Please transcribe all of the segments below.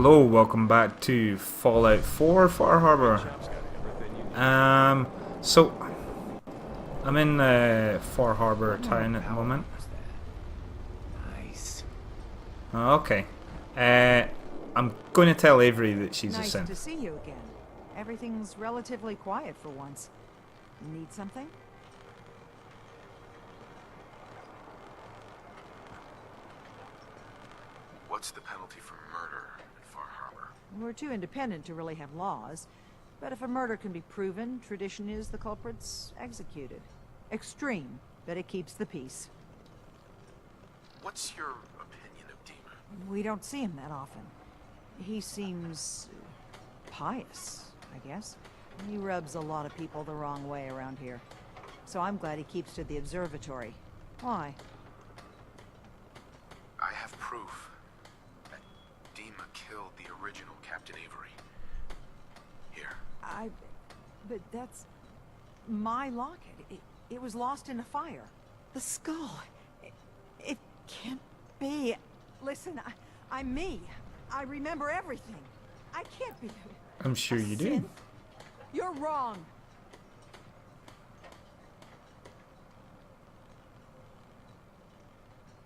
Hello, welcome back to Fallout 4 Far Harbor. So I'm in Far Harbor town at the moment. Nice. Okay. I'm going to tell Avery that she's a Nice synth. to see you again. Everything's relatively quiet for once. Need something? What's the penalty for murder in Far Harbor? We're too independent to really have laws. But if a murder can be proven, tradition is the culprit's executed. Extreme, but it keeps the peace. What's your opinion of DiMA? We don't see him that often. He seems pious, I guess. He rubs a lot of people the wrong way around here. So I'm glad he keeps to the observatory. Why? I have proof that DiMA killed the original Captain Avery. Here. But that's... my locket. It was lost in a fire. The skull. It can't be. Listen, I'm me. I remember everything. I can't be... I'm sure you do. synth. You're wrong.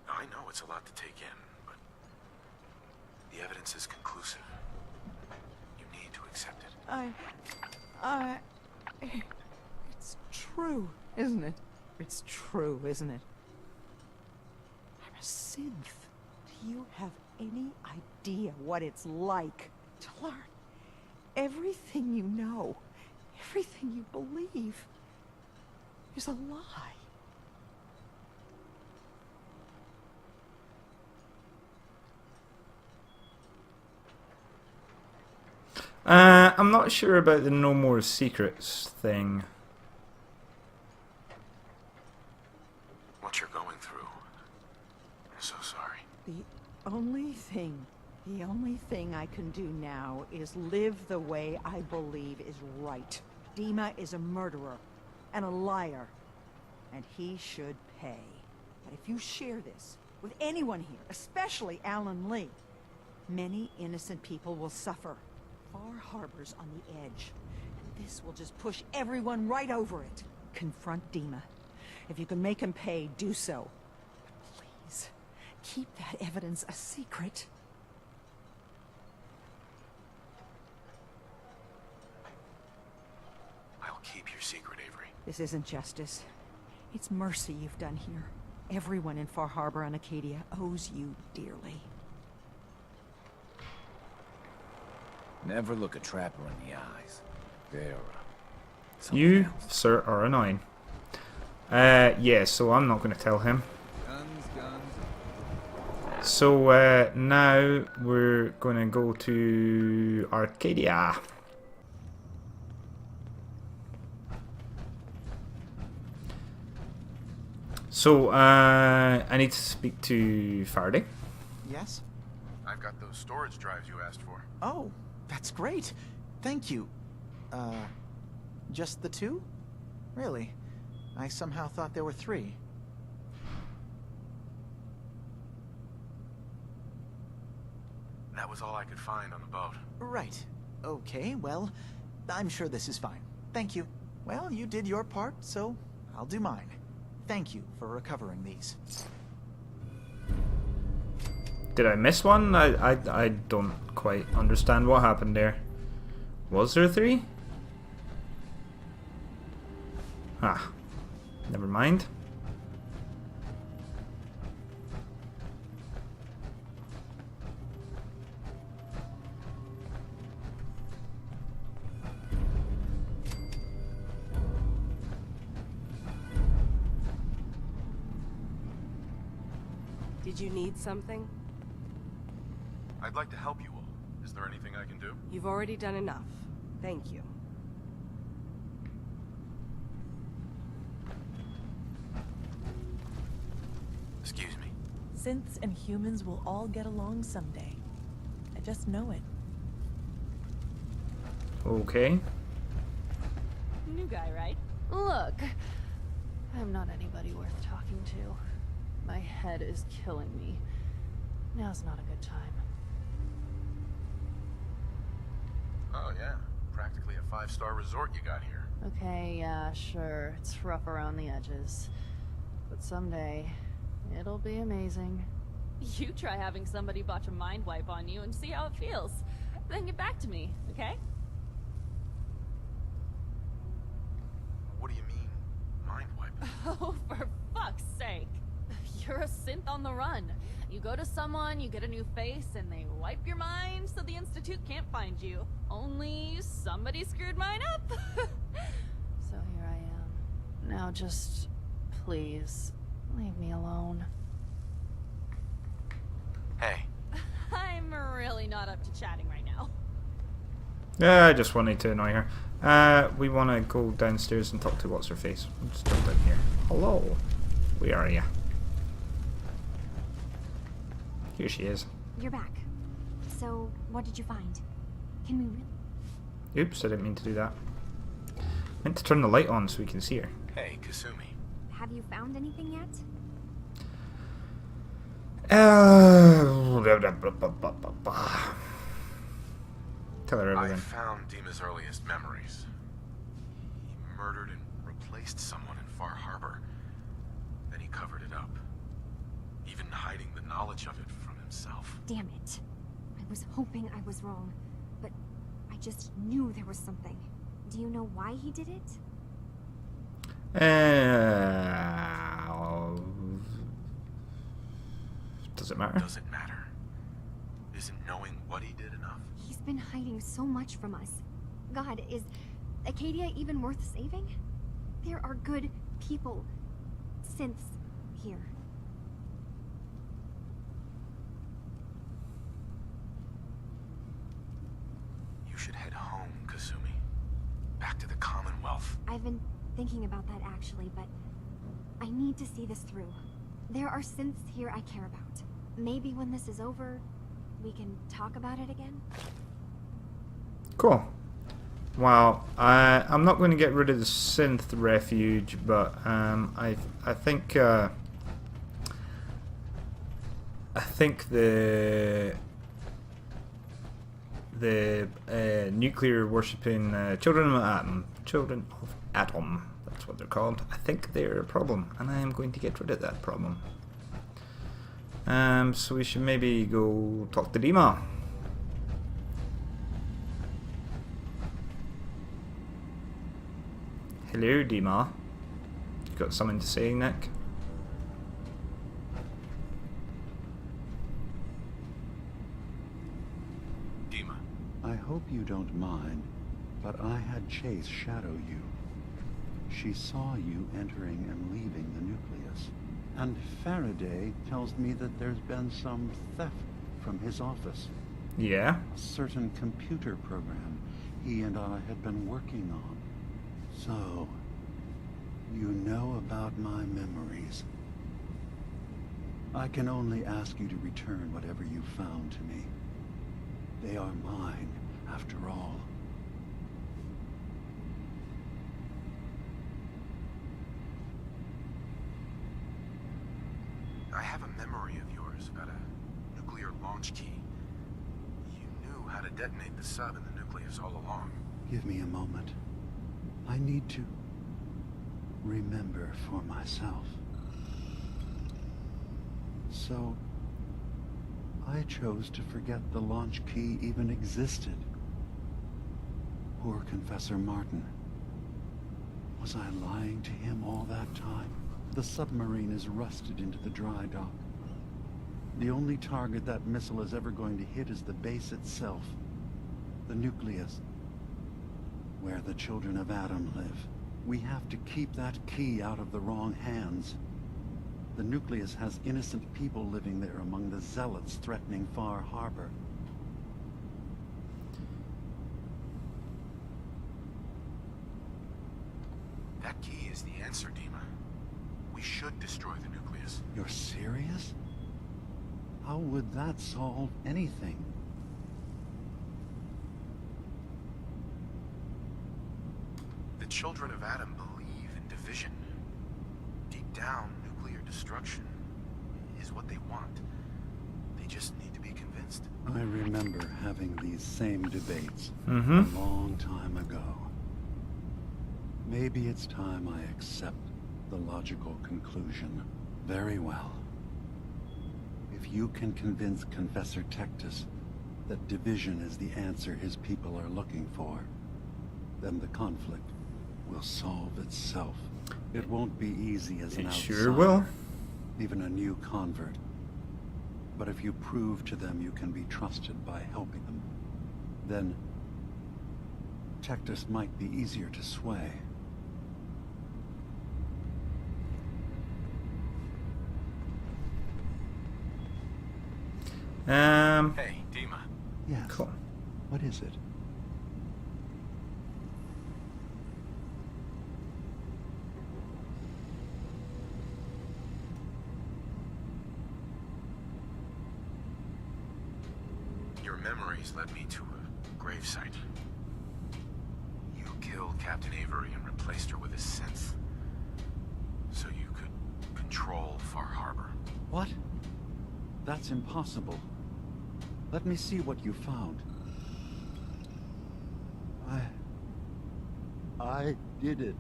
I know it's a lot to take in, but the evidence is conclusive. You need to accept it. It's true, isn't it? It's true, isn't it? I'm a synth. Do you have any idea what it's like to learn everything you know, everything you believe is a lie? I'm not sure about the no more secrets thing. What you're going through. I'm so sorry. The only thing I can do now is live the way I believe is right. DiMA is a murderer and a liar, and he should pay. But if you share this with anyone here, especially Alan Lee, many innocent people will suffer. Far Harbor's on the edge, and this will just push everyone right over it. Confront DiMA. If you can make him pay, do so. But please, keep that evidence a secret. I'll keep your secret, Avery. This isn't justice. It's mercy you've done here. Everyone in Far Harbor and Acadia owes you dearly. Never look a trapper in the eyes. They're something You, else. sir, are annoying. Yeah, so I'm not going to tell him. Guns. So now we're going to go to Arcadia. So I need to speak to Faraday. Yes? I've got those storage drives you asked for. Oh, that's great. Thank you. Just the two? Really? I somehow thought there were three. That was all I could find on the boat. Right. Okay, well, I'm sure this is fine. Thank you. Well, you did your part, so I'll do mine. Thank you for recovering these. Did I miss one? I don't quite understand what happened there. Was there three? Ah, never mind. Did you need something? I'd like to help you all. Is there anything I can do? You've already done enough. Thank you. Excuse me. Synths and humans will all get along someday. I just know it. Okay. New guy, right? Look, I'm not anybody worth talking to. My head is killing me. Now's not a good time. Oh, yeah. Practically a 5-star resort you got here. Okay, yeah, sure. It's rough around the edges. But someday, it'll be amazing. You try having somebody botch a mind wipe on you and see how it feels. Then get back to me, okay? What do you mean, mind wipe? Oh, for fuck's sake. You're a synth on the run. You go to someone, you get a new face, and they wipe your mind so the Institute can't find you. Only somebody screwed mine up. So here I am. Now just, please, leave me alone. Hey. I'm really not up to chatting right now. Yeah, I just wanted to annoy her. We want to go downstairs and talk to what's-her-face. Let's jump down here. Hello. Where are you? Here she is. You're back. So, what did you find? Can we really... Oops, I didn't mean to do that. Meant to turn the light on so we can see her. Hey, Kasumi. Have you found anything yet? Tell her I everything. found DiMA's earliest memories. He murdered and replaced someone in Far Harbor. Then he covered it up. Even hiding the knowledge of it from himself. Damn it. I was hoping I was wrong, but I just knew there was something. Do you know why he did it? Does it matter? Does it matter? Isn't knowing what he did enough? He's been hiding so much from us. God, is Acadia even worth saving? There are good people, synths, here. You should head home, Kasumi. Back to the Commonwealth. I've been thinking about that actually, but I need to see this through. There are synths here I care about. Maybe when this is over, we can talk about it again? Cool. Well, I'm not going to get rid of the synth refuge, but I think the nuclear worshipping children of atom, that's what they're called. I think they're a problem, and I am going to get rid of that problem. So we should maybe go talk to DiMA. Hello, DiMA. You got something to say, Nick? DiMA. I hope you don't mind, but I had Chase shadow you. She saw you entering and leaving the nucleus. And Faraday tells me that there's been some theft from his office. Yeah? A certain computer program he and I had been working on. So, you know about my memories. I can only ask you to return whatever you found to me. They are mine, after all. I have a memory of yours about a nuclear launch key. You knew how to detonate the sub in the nucleus all along. Give me a moment. I need to remember for myself. So, I chose to forget the launch key even existed. Poor Confessor Martin. Was I lying to him all that time? The submarine is rusted into the dry dock. The only target that missile is ever going to hit is the base itself. The nucleus. Where the children of Adam live. We have to keep that key out of the wrong hands. The nucleus has innocent people living there among the zealots threatening Far Harbor. That key is the answer, DiMA. We should destroy the nucleus. You're serious? How would that solve anything? The children of Adam believe in division. Deep down, nuclear destruction is what they want. They just need to be convinced. I remember having these same debates Mm-hmm. a long time ago. Maybe it's time I accept the logical conclusion. Very well. If you can convince Confessor Tectus that division is the answer his people are looking for, then the conflict will solve itself. It won't be easy as an It outsider, sure will. even a new convert. But if you prove to them you can be trusted by helping them, then Tectus might be easier to sway. Hey, DiMA. Yes. Cool. What is it? Your memories led me to a gravesite. You killed Captain Avery and replaced her with a synth, so you could control Far Harbor. What? That's impossible. Let me see what you found. I did it.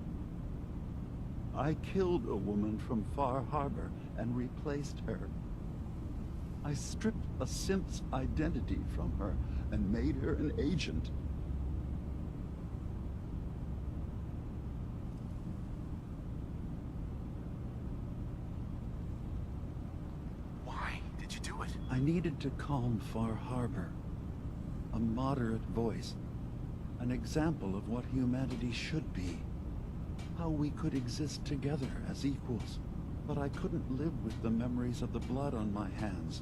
I killed a woman from Far Harbor and replaced her. I stripped a synth's identity from her and made her an agent. Why did you do it? I needed to calm Far Harbor. A moderate voice. An example of what humanity should be. How we could exist together as equals. But I couldn't live with the memories of the blood on my hands.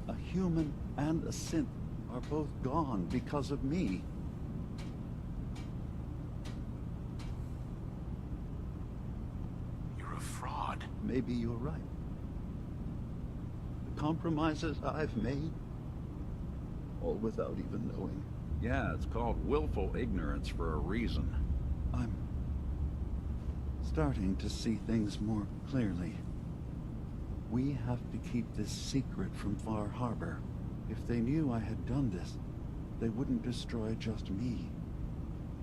A human and a synth are both gone because of me. You're a fraud. Maybe you're right. The compromises I've made, all without even knowing. Yeah, it's called willful ignorance for a reason. I'm starting to see things more clearly. We have to keep this secret from Far Harbor. If they knew I had done this, they wouldn't destroy just me.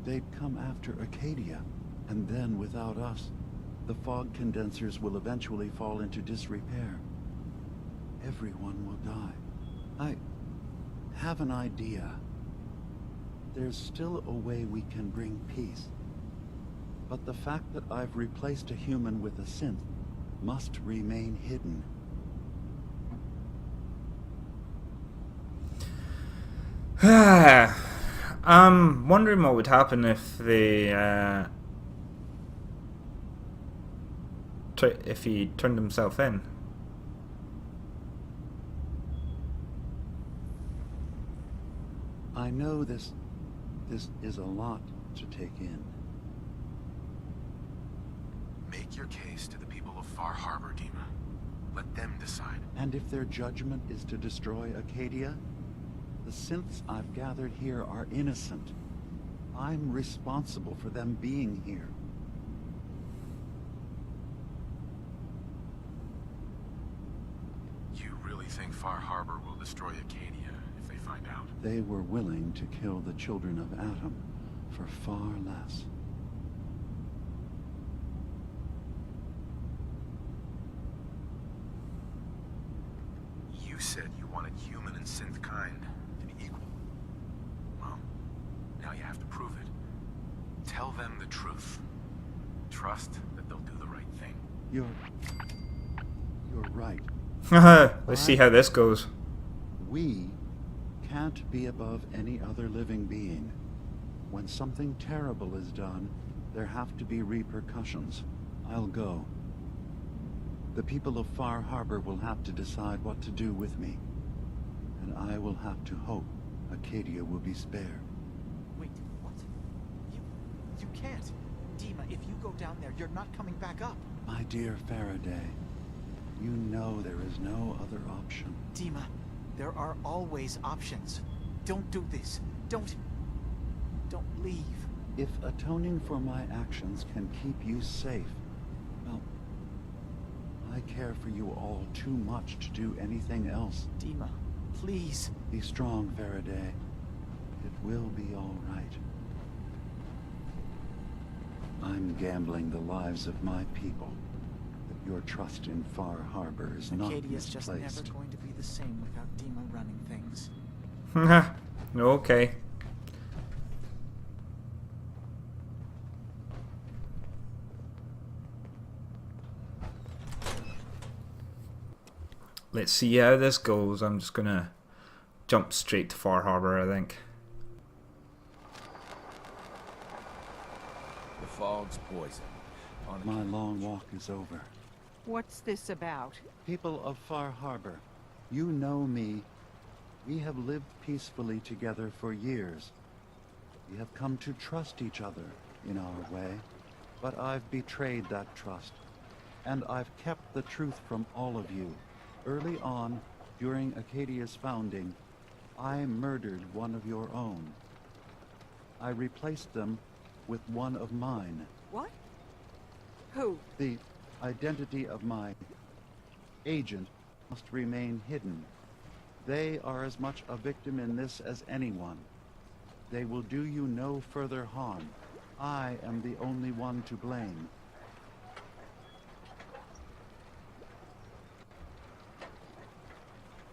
They'd come after Acadia, and then without us, the fog condensers will eventually fall into disrepair. Everyone will die. I have an idea. There's still a way we can bring peace. But the fact that I've replaced a human with a synth must remain hidden. I'm wondering what would happen if they if he turned himself in. I know this is a lot to take in. Make your case to the people of Far Harbor, DiMA. Let them decide. And if their judgment is to destroy Acadia, the synths I've gathered here are innocent. I'm responsible for them being here. You really think Far Harbor will destroy Acadia if they find out? They were willing to kill the children of Atom for far less. You said you wanted human and synth kind to be equal. Well, now you have to prove it. Tell them the truth. Trust that they'll do the right thing. You're right. Let's see how this goes. We can't be above any other living being. When something terrible is done, there have to be repercussions. I'll go. The people of Far Harbor will have to decide what to do with me. And I will have to hope Acadia will be spared. Wait, what? You can't. DiMA, if you go down there, you're not coming back up. My dear Faraday, you know there is no other option. DiMA, there are always options. Don't do this. Don't leave. If atoning for my actions can keep you safe, well, I care for you all too much to do anything else. DiMA, please. Be strong, Faraday. It will be all right. I'm gambling the lives of my people. But your trust in Far Harbor is not Acadia's just misplaced. never going to be the same without DiMA running things. Okay. Let's see how this goes. I'm just gonna jump straight to Far Harbor, I think. The fog's poison. My long walk is over. What's this about? People of Far Harbor, you know me. We have lived peacefully together for years. We have come to trust each other in our way. But I've betrayed that trust. And I've kept the truth from all of you. Early on, during Acadia's founding, I murdered one of your own. I replaced them with one of mine. What? Who? The identity of my agent must remain hidden. They are as much a victim in this as anyone. They will do you no further harm. I am the only one to blame.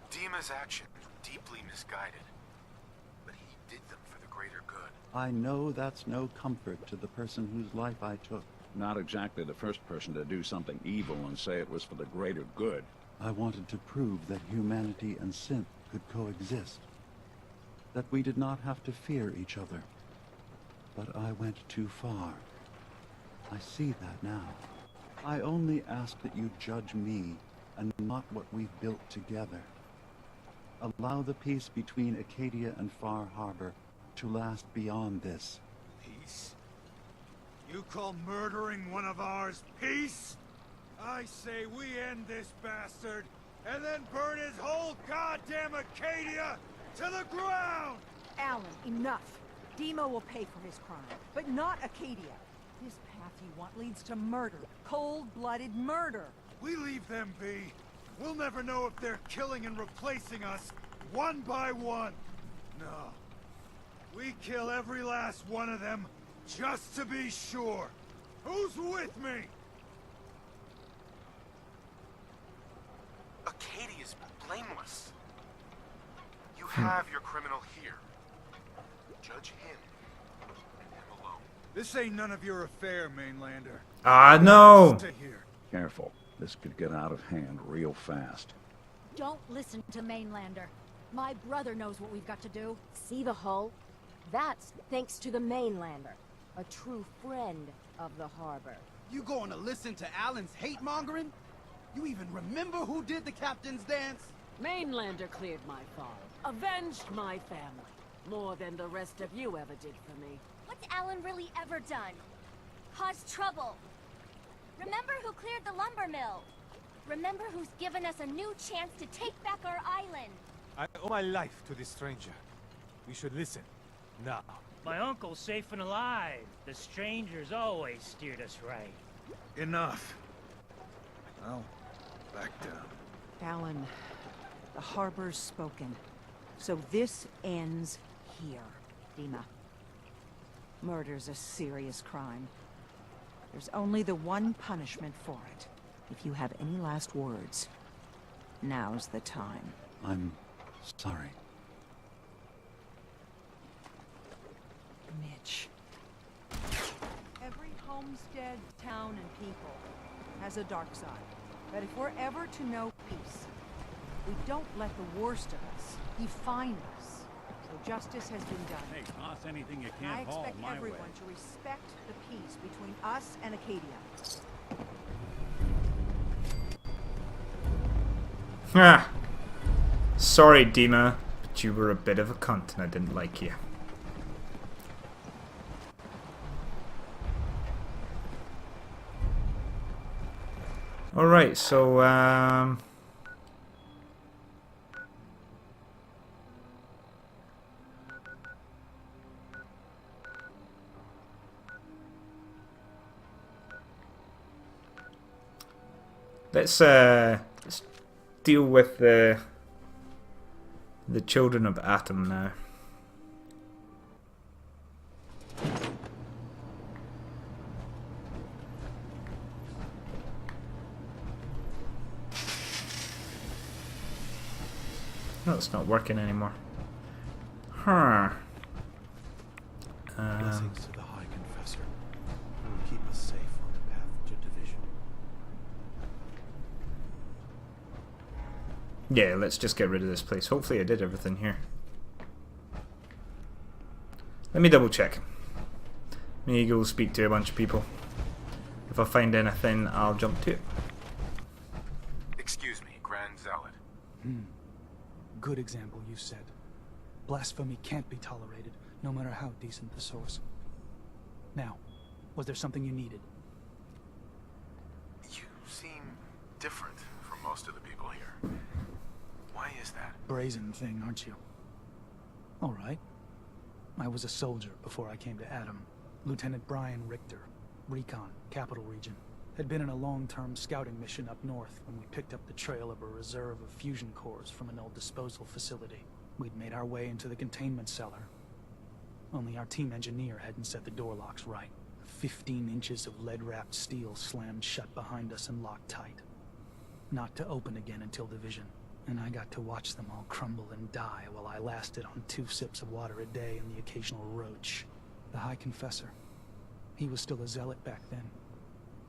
DiMA's actions were deeply misguided, but he did them for the greater good. I know that's no comfort to the person whose life I took. Not exactly the first person to do something evil and say it was for the greater good. I wanted to prove that humanity and synth could coexist. That we did not have to fear each other. But I went too far. I see that now. I only ask that you judge me and not what we've built together. Allow the peace between Acadia and Far Harbor to last beyond this. Peace? You call murdering one of ours peace? I say we end this bastard, and then burn his whole goddamn Acadia to the ground! Alan, enough. DiMA will pay for his crime, but not Acadia. This path you want leads to murder. Cold-blooded murder. We leave them be. We'll never know if they're killing and replacing us, one by one. No. We kill every last one of them, just to be sure. Who's with me? Acadia's blameless. You have your criminal here. Judge him, and him alone. This ain't none of your affair, Mainlander. Ah, no! Stay here. Careful. This could get out of hand real fast. Don't listen to Mainlander. My brother knows what we've got to do. See the hull? That's thanks to the Mainlander, a true friend of the harbor. You going to listen to Alan's hate-mongering? You even remember who did the captain's dance? Mainlander cleared my fall, avenged my family, more than the rest of you ever did for me. What's Alan really ever done? Caused trouble. Remember who cleared the lumber mill? Remember who's given us a new chance to take back our island? I owe my life to this stranger. We should listen. Now. My uncle's safe and alive. The strangers always steered us right. Enough. Now, back down. Alan, the harbor's spoken. So this ends here, DiMA. Murder's a serious crime. There's only the one punishment for it. If you have any last words, now's the time. I'm sorry. Mitch. Every homestead, town, and people has a dark side. But if we're ever to know peace, we don't let the worst of us define us. So justice has been done. Hey, toss anything you And I can't haul expect my way. everyone to respect the peace between us and Acadia. Ah. Sorry, DiMA, but you were a bit of a cunt and I didn't like you. Alright, so, let's deal with the The Children of Atom now. No, it's not working anymore. Huh. Blessings to the High Confessor, who will keep us safe on the path to division. Yeah, let's just get rid of this place. Hopefully I did everything here. Let me double check. Me go speak to a bunch of people. If I find anything, I'll jump to it. Excuse me, Grand Zealot. Good example, you said. Blasphemy can't be tolerated, no matter how decent the source. Now, was there something you needed? You seem different from most of the people here. Why is that? Brazen thing, aren't you? All right. I was a soldier before I came to Adam. Lieutenant Brian Richter, Recon, Capital Region. Had been in a long-term scouting mission up north when we picked up the trail of a reserve of fusion cores from an old disposal facility. We'd made our way into the containment cellar. Only our team engineer hadn't set the door locks right. 15 inches of lead-wrapped steel slammed shut behind us and locked tight. Not to open again until division. And I got to watch them all crumble and die while I lasted on 2 sips of water a day and the occasional roach. The High Confessor. He was still a zealot back then.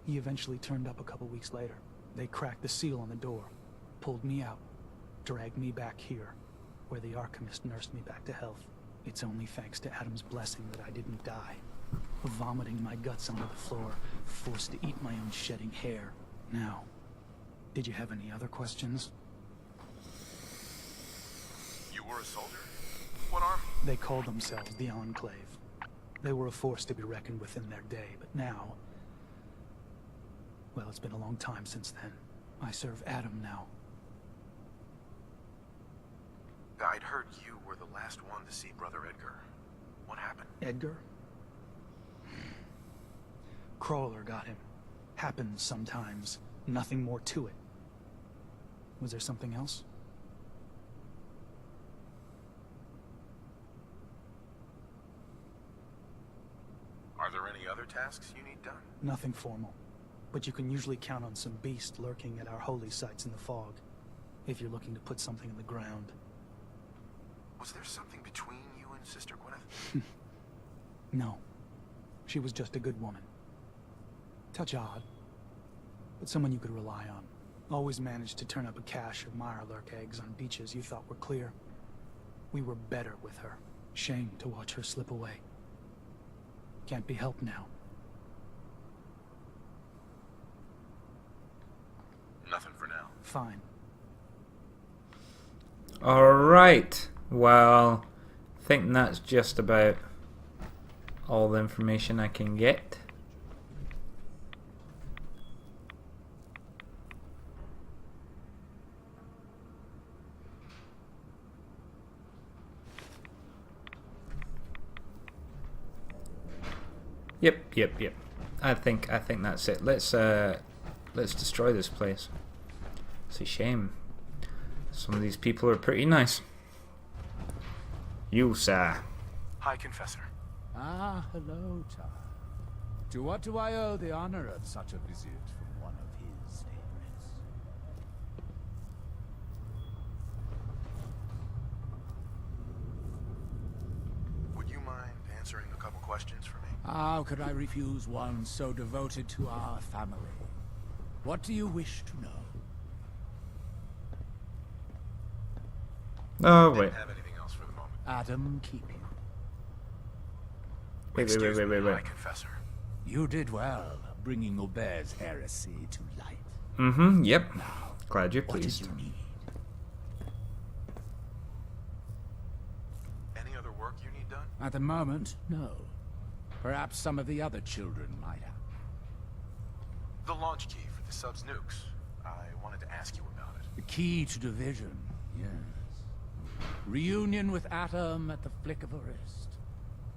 He eventually turned up a couple weeks later. They cracked the seal on the door, pulled me out, dragged me back here, where the Archimist nursed me back to health. It's only thanks to Adam's blessing that I didn't die. Vomiting my guts onto the floor, forced to eat my own shedding hair. Now, did you have any other questions? You were a soldier? What army? They called themselves the Enclave. They were a force to be reckoned with in their day, but now... well, it's been a long time since then. I serve Adam now. I'd heard you were the last one to see Brother Edgar. What happened? Edgar? Crawler got him. Happens sometimes. Nothing more to it. Was there something else? Are there any other tasks you need done? Nothing formal. But you can usually count on some beast lurking at our holy sites in the fog. If you're looking to put something in the ground. Was there something between you and Sister Gwyneth? No. She was just a good woman. Touch odd. But someone you could rely on. Always managed to turn up a cache of mirelurk eggs on beaches you thought were clear. We were better with her. Shame to watch her slip away. Can't be helped now. Nothing for now. Fine. Alright. Well, I think that's just about all the information I can get. Yep. I think that's it. Let's destroy this place. It's a shame. Some of these people are pretty nice. You, sir. High Confessor. Ah, hello, child. To what do I owe the honor of such a visit from one of his favorites? Would you mind answering a couple questions for me? How could I refuse one so devoted to our family? What do you wish to know? Oh, wait. Didn't have anything else for the moment. Adam, keep you. Wait. High Confessor. You did well, bringing Aubert's heresy to light. Mm-hmm, yep. Now, glad you're what pleased. did you need? Any other work you need done? At the moment, no. Perhaps some of the other children might have. The launch key for the sub's nukes. I wanted to ask you about it. The key to division, yes. Reunion with Atom at the flick of a wrist.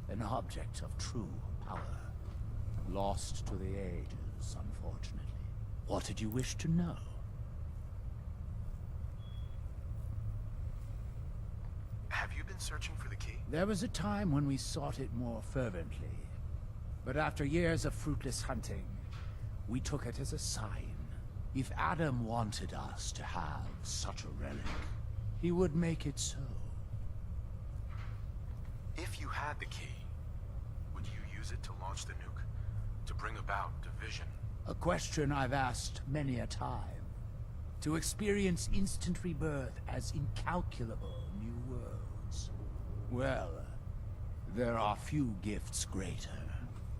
An object of true power. Lost to the ages, unfortunately. What did you wish to know? There was a time when we sought it more fervently. But after years of fruitless hunting, we took it as a sign. If Adam wanted us to have such a relic, he would make it so. If you had the key, would you use it to launch the nuke? To bring about division? A question I've asked many a time. To experience instant rebirth as incalculable new worlds. Well, there are few gifts greater.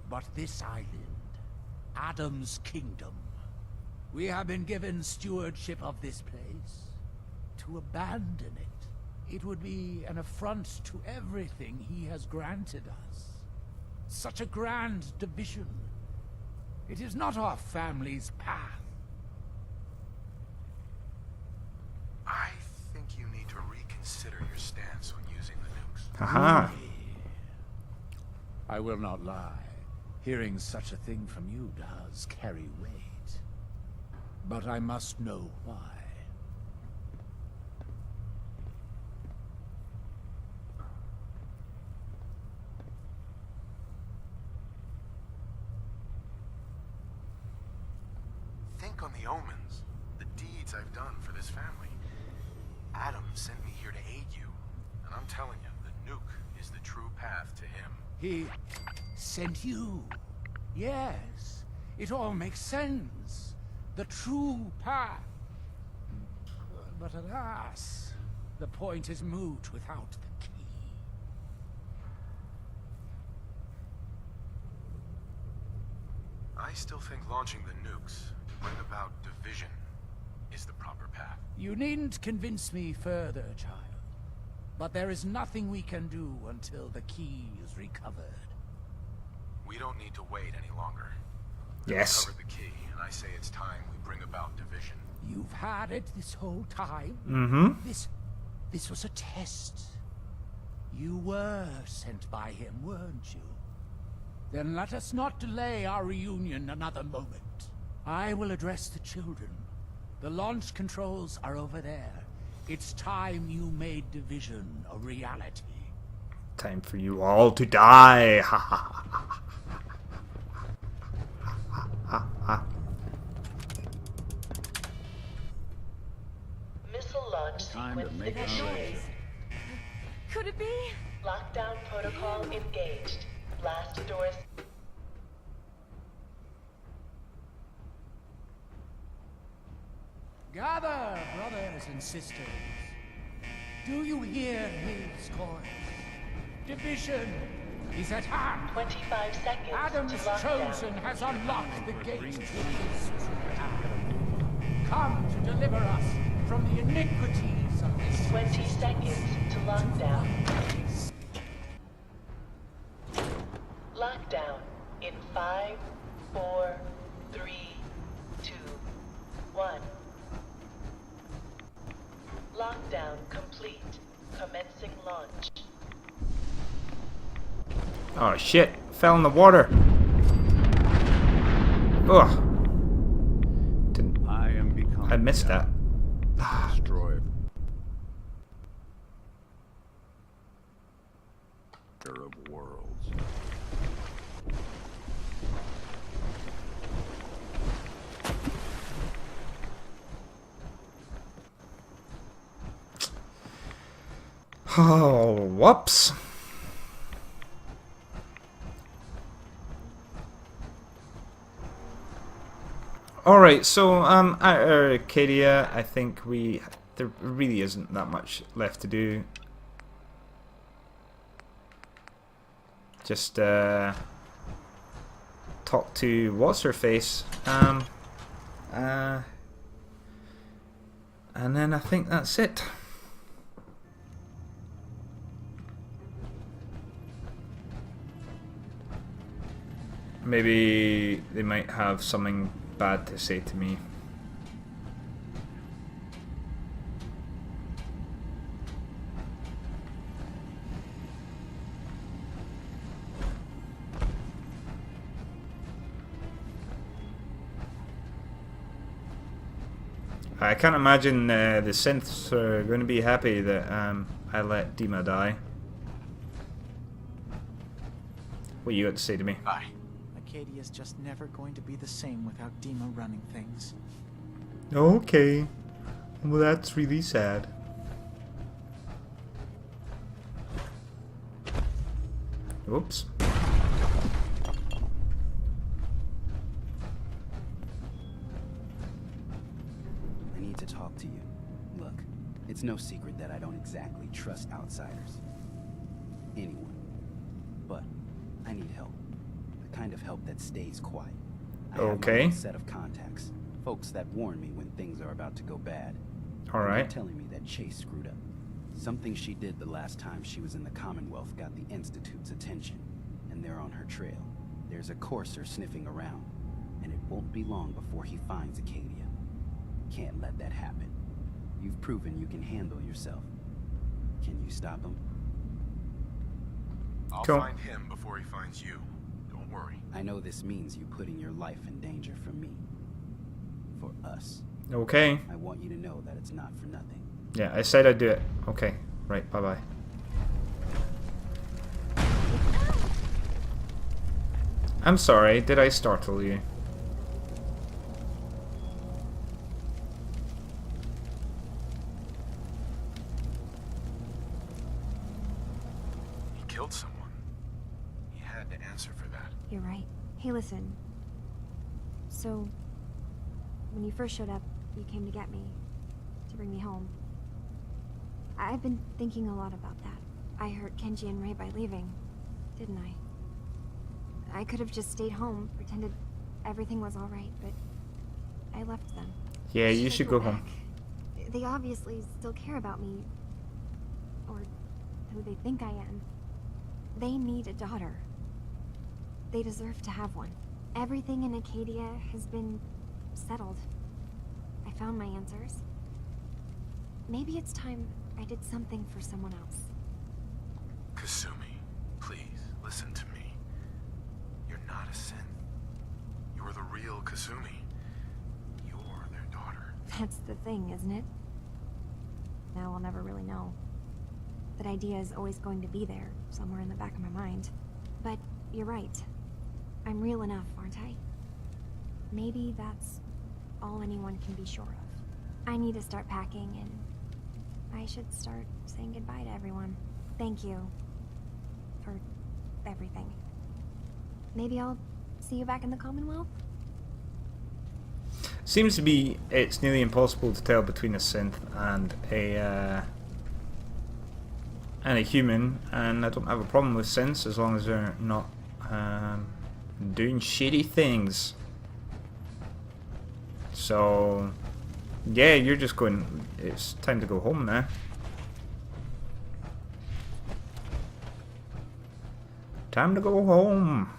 But this island, Adam's kingdom, we have been given stewardship of this place. To abandon it would be an affront to everything he has granted us. Such a grand division. It is not our family's path. I think you need to reconsider your stance when using the nukes. Haha. I will not lie. Hearing such a thing from you does carry weight. But I must know why. Think on the omens, the deeds I've done for this family. Adam sent me here to aid you, and I'm telling you, the nuke is the true path to him. He sent you. Yes, it all makes sense. The true path. But alas, the point is moot without the key. I still think launching the nukes to bring about division is the proper path. You needn't convince me further, child. But there is nothing we can do until the key is recovered. We don't need to wait any longer. Yes. Recovered the key, and I say it's time we bring about division. You've had it this whole time? Mm-hmm. This was a test. You were sent by him, weren't you? Then let us not delay our reunion another moment. I will address the children. The launch controls are over there. It's time you made division a reality. Time for you all to die. Ha ha ha ha ha. Missile launch sequence initiated. Could it be? Lockdown protocol engaged. Blast doors. Gather, brothers and sisters. Do you hear his voice? Division is at hand. 25 seconds Adam's to lockdown. chosen has unlocked the gate to his true path. Come to deliver us from the iniquities of this 20 seconds to lockdown. Lockdown in 5, 4, 3, 2, 1. Lockdown complete. Commencing launch. Oh shit! Fell in the water. Ugh. I missed that. Destroyed. Of worlds. Oh, whoops. Alright, so at Arcadia, I think there really isn't that much left to do. Just talk to what's her face, and then I think that's it. Maybe they might have something bad to say to me. I can't imagine the synths are going to be happy that I let DiMA die. what you got to say to me. Bye. Acadia's just never going to be the same without DiMA running things. Okay. Well, that's really sad. Oops. I need to talk to you. Look, it's no secret that I don't exactly trust outsiders. Anyone. But I need help. The kind of help that stays quiet. I have my own set of contacts. Folks that warn me when things are about to go bad. Alright. They're telling me that Chase screwed up. Something she did the last time she was in the Commonwealth got the Institute's attention. And they're on her trail. There's a courser sniffing around. And it won't be long before he finds Acadia. Can't let that happen. You've proven you can handle yourself. Can you stop him? I'll find him before he finds you. Don't worry. I know this means you putting your life in danger for me. For us. Okay. I want you to know that it's not for nothing. Yeah, I said I'd do it. Okay. Right, bye-bye. I'm sorry, did I startle you? He killed someone. He had to answer for that. You're right. Hey, listen. So, when you first showed up, you came to get me. To bring me home. I've been thinking a lot about that. I hurt Kenji and Ray by leaving, didn't I? I could have just stayed home, pretended everything was alright, but I left them. Yeah, you should go home. They obviously still care about me. Or who they think I am. They need a daughter. They deserve to have one. Everything in Acadia has been settled. I found my answers. Maybe it's time I did something for someone else. Kasumi, please, listen to me. You're not a synth. You're the real Kasumi. You're their daughter. That's the thing, isn't it? Now I'll never really know. That idea is always going to be there, somewhere in the back of my mind. But you're right. I'm real enough, aren't I? Maybe that's all anyone can be sure of. I need to start packing, and I should start saying goodbye to everyone. Thank you for everything. Maybe I'll see you back in the Commonwealth? Seems to be it's nearly impossible to tell between a synth and a human, and I don't have a problem with synths as long as they're not doing shitty things. So yeah, you're just going, it's time to go home now. Time to go home.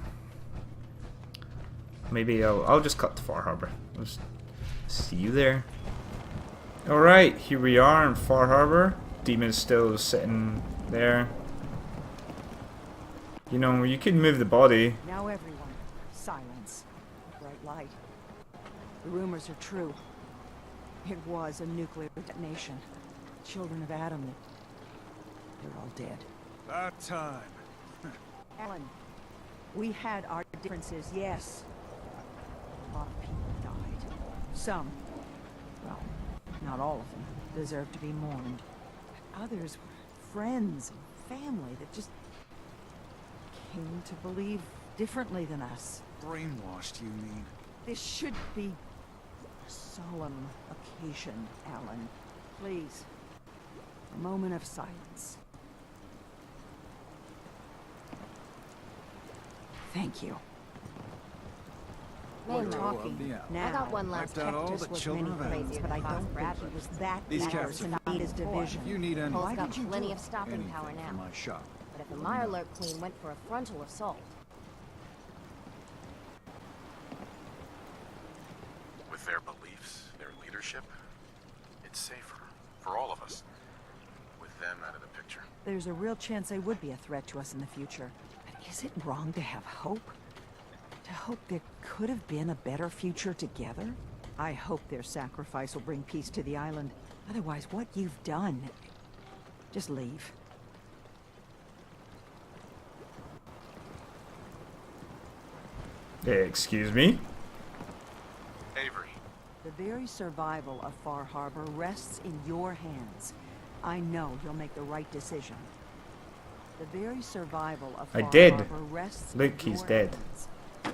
Maybe I'll just cut to Far Harbor. I'll just see you there. Alright, here we are in Far Harbor. DiMA's still sitting there. You know, you could move the body. Now everyone, silence. Bright light. The rumors are true. It was a nuclear detonation. Children of Adam, they're all dead. About time. Alan, we had our differences, yes. A lot of people died. Some, well, not all of them, deserve to be mourned. But others were friends and family that just came to believe differently than us. Brainwashed, you mean? This should be a solemn occasion, Alan. Please, a moment of silence. Thank you. We're talking now. I got one last Hector's was many things, but I don't think he was that clever to lead his division. You need any? Cole's got plenty of stopping power Anything now. for my shop. But if the Mirelurk Queen went for a frontal assault, With their beliefs, their leadership, it's safer for all of us. With them out of the picture. There's a real chance they would be a threat to us in the future. But is it wrong to have hope? To hope there could have been a better future together? I hope their sacrifice will bring peace to the island. Otherwise, what you've done... Just leave. Excuse me? Avery. The very survival of Far Harbor rests in your hands. I know you'll make the right decision. The very survival of I Far did. Harbor rests Look, in he's your dead. hands.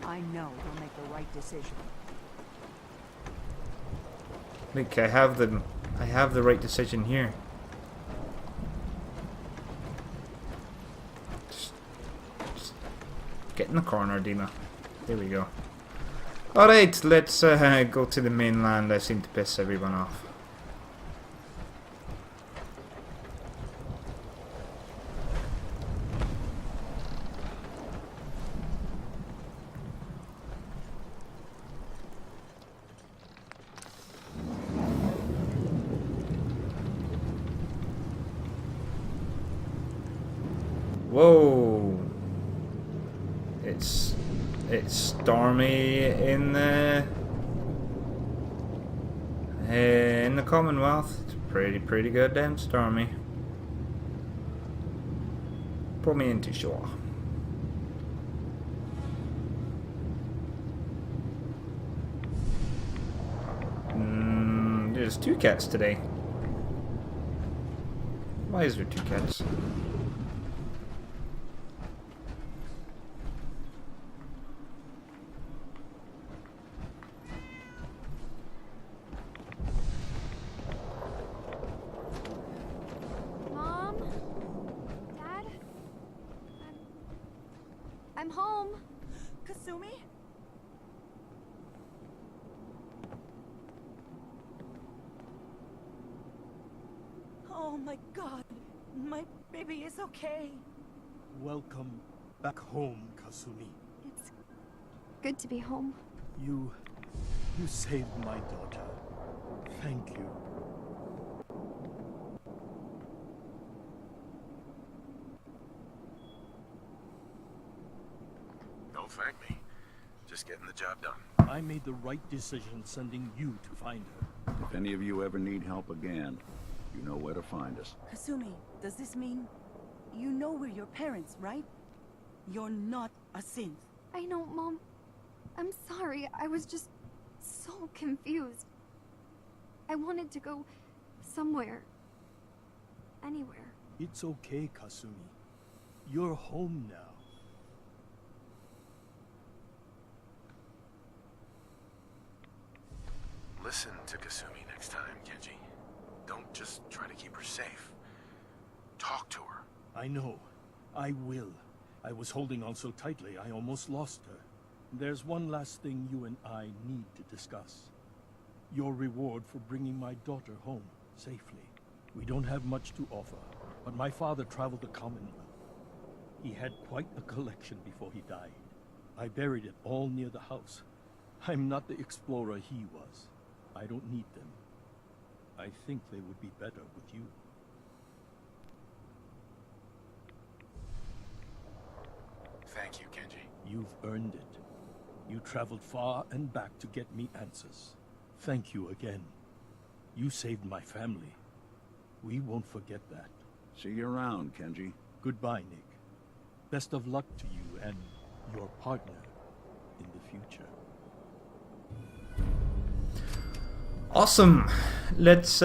I know you'll make the right decision. Look, I have the right decision here. Just get in the corner, DiMA. There we go. Alright, let's go to the mainland. I seem to piss everyone off. Whoa! It's stormy in the Commonwealth. It's pretty goddamn stormy. Pull me into shore. There's 2 cats today. Why is there 2 cats? Mom? Dad? I'm home. Kasumi? Oh my god. My baby is okay. Welcome back home, Kasumi. It's good to be home. You saved my daughter. Thank you. Don't thank me. Just getting the job done. I made the right decision sending you to find her. If any of you ever need help again, you know where to find us. Kasumi, does this mean you know we're your parents, right? You're not a synth. I know, Mom. I'm sorry. I was just so confused. I wanted to go somewhere. Anywhere. It's okay, Kasumi. You're home now. Listen to Kasumi next time, Kenji. Don't just try to keep her safe. Talk to her. I know. I will. I was holding on so tightly, I almost lost her. There's one last thing you and I need to discuss. Your reward for bringing my daughter home safely. We don't have much to offer, but my father traveled the Commonwealth. He had quite a collection before he died. I buried it all near the house. I'm not the explorer he was. I don't need them. I think they would be better with you. Thank you, Kenji. You've earned it. You traveled far and back to get me answers. Thank you again. You saved my family. We won't forget that. See you around, Kenji. Goodbye, Nick. Best of luck to you and your partner in the future. Awesome. Let's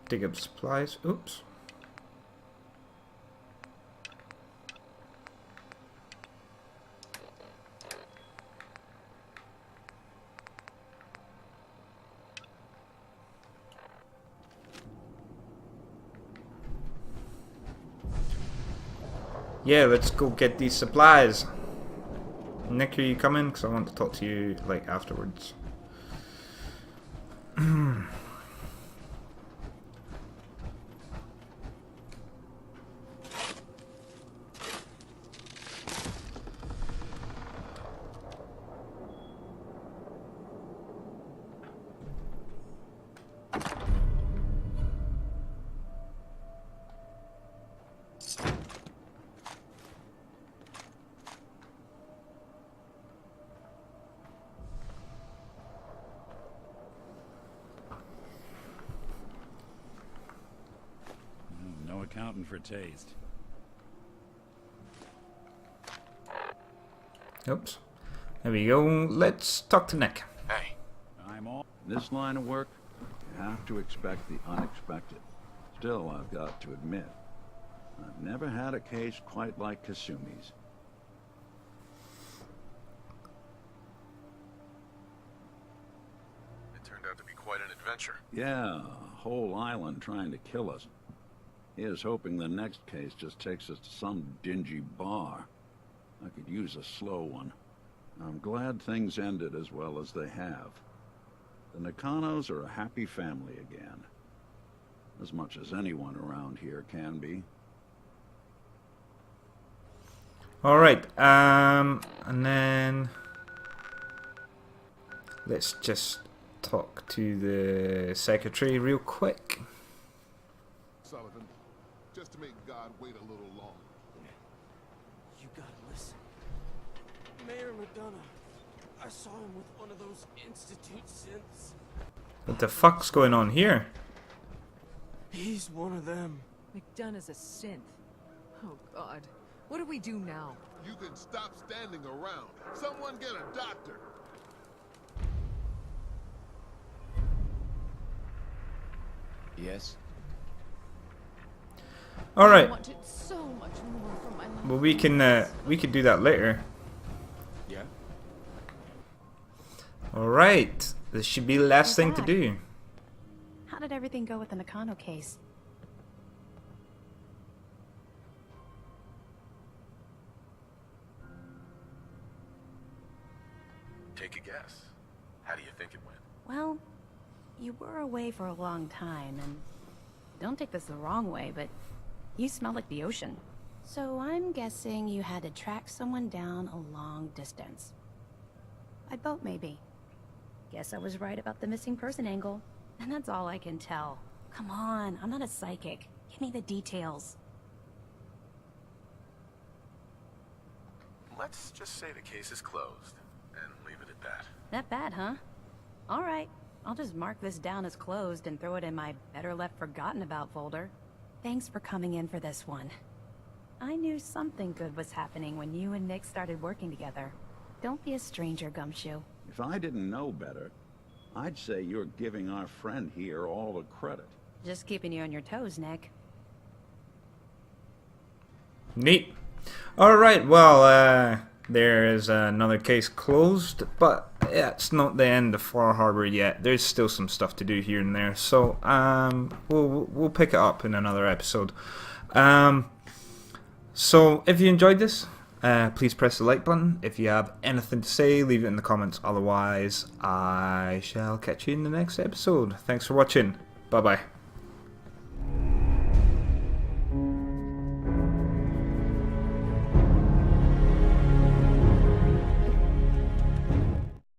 dig up supplies. Oops. Yeah, let's go get these supplies. Nick, are you coming? Because I want to talk to you, like, afterwards. accounting for taste. Oops. There we go. Let's talk to Nick. Hey. I'm all... This line of work, you have to expect the unexpected. Still, I've got to admit, I've never had a case quite like Kasumi's. It turned out to be quite an adventure. Yeah, a whole island trying to kill us. Here's hoping the next case just takes us to some dingy bar. I could use a slow one. I'm glad things ended as well as they have. The Nakanos are a happy family again. As much as anyone around here can be. Alright, and then let's just talk to the secretary real quick. Sullivan, just to make God wait a little longer. You gotta listen. Mayor McDonough, I saw him with one of those Institute synths. What the fuck's going on here? He's one of them. McDonough's a synth. Oh god. What do we do now? You can stop standing around. Someone get a doctor. Yes. All right. I wanted so much more from my life. Well, we could do that later. Yeah. All right. This should be the last thing to do. How did everything go with the Nakano case? Take a guess. How do you think it went? Well, you were away for a long time, and don't take this the wrong way, but you smell like the ocean. So I'm guessing you had to track someone down a long distance. By boat, maybe. Guess I was right about the missing person angle. And that's all I can tell. Come on, I'm not a psychic. Give me the details. Let's just say the case is closed, and leave it at that. That bad, huh? Alright, I'll just mark this down as closed and throw it in my better left forgotten about folder. Thanks for coming in for this one. I knew something good was happening when you and Nick started working together. Don't be a stranger, Gumshoe. If I didn't know better, I'd say you're giving our friend here all the credit. Just keeping you on your toes, Nick. Neat. Alright, well, there is another case closed, but it's not the end of Far Harbor yet. There's still some stuff to do here and there, so we'll pick it up in another episode. So if you enjoyed this, please press the like button. If you have anything to say, leave it in the comments. Otherwise, I shall catch you in the next episode. Thanks for watching. Bye-bye.